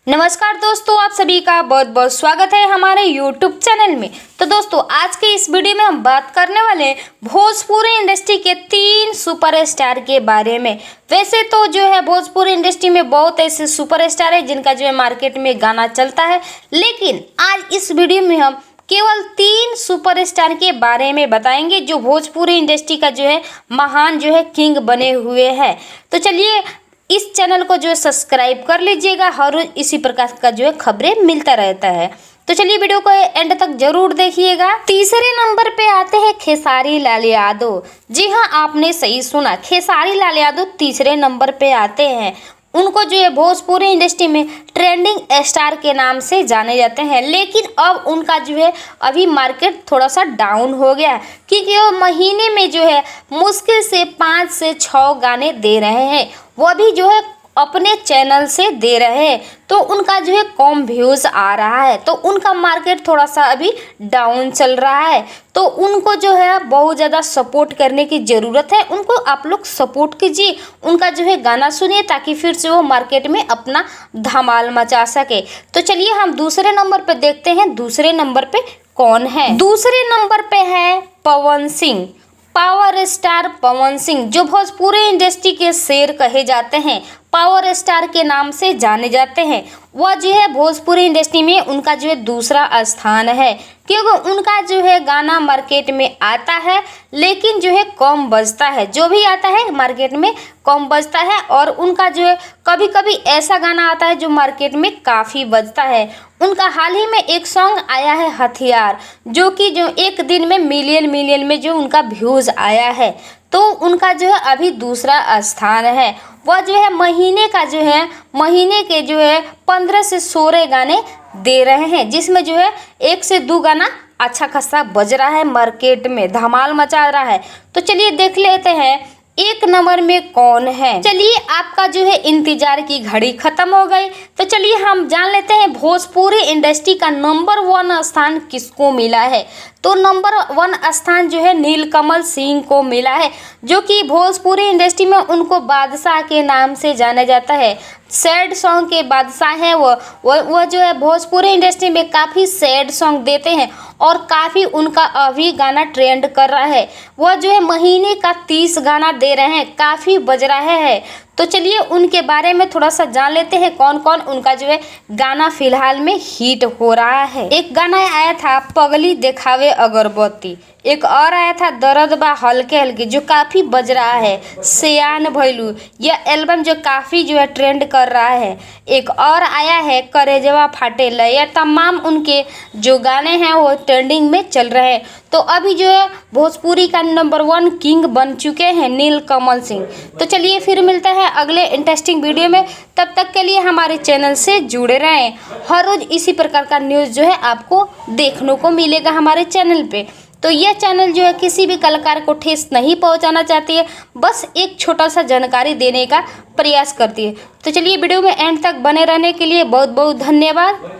नमस्कार दोस्तों, आप सभी का बहुत बहुत स्वागत है हमारे YouTube चैनल में। तो दोस्तों, आज के इस वीडियो में हम बात करने वाले हैं भोजपुरी इंडस्ट्री के 3 सुपरस्टार के बारे में। वैसे तो जो है भोजपुरी इंडस्ट्री में बहुत ऐसे सुपरस्टार है जिनका जो है मार्केट में गाना चलता है, लेकिन आज इस वीडियो में हम केवल 3 सुपरस्टार के बारे में बताएंगे जो भोजपुरी इंडस्ट्री का जो है महान जो है किंग बने हुए हैं। तो चलिए इस चैनल को जो है सब्सक्राइब कर लीजिएगा, हर रोज इसी प्रकार का जो है खबरें मिलता रहता है। तो चलिए वीडियो को एंड तक जरूर देखिएगा। तीसरे नंबर पे आते हैं खेसारी लाल यादव। जी हाँ, आपने सही सुना, खेसारी लाल यादव तीसरे नंबर पे आते हैं। उनको जो है भोजपुरी इंडस्ट्री में ट्रेंडिंग स्टार के नाम से जाने जाते हैं, लेकिन अब उनका जो है अभी मार्केट थोड़ा सा डाउन हो गया, क्योंकि वो महीने में जो है मुश्किल से 5 से 6 गाने दे रहे हैं, वो भी जो है अपने चैनल से दे रहे हैं। तो उनका जो है कम व्यूज़ आ रहा है, तो उनका मार्केट थोड़ा सा अभी डाउन चल रहा है। तो उनको जो है बहुत ज़्यादा सपोर्ट करने की ज़रूरत है। उनको आप लोग सपोर्ट कीजिए, उनका जो है गाना सुनिए, ताकि फिर से वो मार्केट में अपना धमाल मचा सके। तो चलिए हम दूसरे नंबर पे देखते हैं, दूसरे नंबर पे कौन है। दूसरे नंबर पे है पवन सिंह। पावर स्टार पवन सिंह, जो भोजपुरी इंडस्ट्री के शेर कहे जाते हैं, पावर स्टार के नाम से जाने जाते हैं। वह जो है भोजपुरी इंडस्ट्री में उनका जो है दूसरा स्थान है, क्योंकि उनका जो है गाना मार्केट में आता है, लेकिन जो है कम बजता है। जो भी आता है मार्केट में कम बजता है, और उनका जो है कभी कभी ऐसा गाना आता है जो मार्केट में काफ़ी बजता है। उनका हाल ही में एक सॉन्ग आया है हथियार, जो कि जो एक दिन में मिलियन में जो उनका व्यूज़ आया है। तो उनका जो है अभी दूसरा स्थान है। वह जो है महीने के जो है 15 से 16 गाने दे रहे हैं, जिसमें जो है 1 से 2 गाना अच्छा खासा बज रहा है, मार्केट में धमाल मचा रहा है। तो चलिए देख लेते हैं एक नंबर में कौन है। चलिए आपका जो है इंतजार की घड़ी खत्म हो गई, तो चलिए हम जान लेते हैं भोजपुरी इंडस्ट्री का नंबर 1 स्थान किसको मिला है। तो नंबर 1 स्थान जो है नीलकमल सिंह को मिला है, जो कि भोजपुरी इंडस्ट्री में उनको बादशाह के नाम से जाना जाता है। सैड सॉन्ग के बादशाह हैं वो जो है भोजपुरी इंडस्ट्री में काफ़ी सैड सॉन्ग देते हैं, और काफ़ी उनका अभी गाना ट्रेंड कर रहा है। वह जो है महीने का 30 गाना दे रहे हैं, काफ़ी बज रहा है। तो चलिए उनके बारे में थोड़ा सा जान लेते हैं, कौन कौन उनका जो है गाना फिलहाल में हिट हो रहा है। एक गाना आया था पगली देखावे अगरबत्ती, एक और आया था दर्द बा हल्के हल्के, जो काफ़ी बज रहा है। सियान भैलू, यह एल्बम जो काफ़ी जो है ट्रेंड कर रहा है। एक और आया है करेजवा फाटे ल, यह तमाम उनके जो गाने हैं वो ट्रेंडिंग में चल रहे हैं। तो अभी जो है भोजपुरी का नंबर 1 किंग बन चुके हैं नीलकमल सिंह। तो चलिए फिर मिलता है अगले इंटरेस्टिंग वीडियो में, तब तक के लिए हमारे चैनल से जुड़े रहें। हर रोज़ इसी प्रकार का न्यूज़ जो है आपको देखने को मिलेगा हमारे चैनल पे। तो यह चैनल जो है किसी भी कलाकार को ठेस नहीं पहुंचाना चाहती है, बस एक छोटा सा जानकारी देने का प्रयास करती है। तो चलिए वीडियो में एंड तक बने रहने के लिए बहुत बहुत धन्यवाद।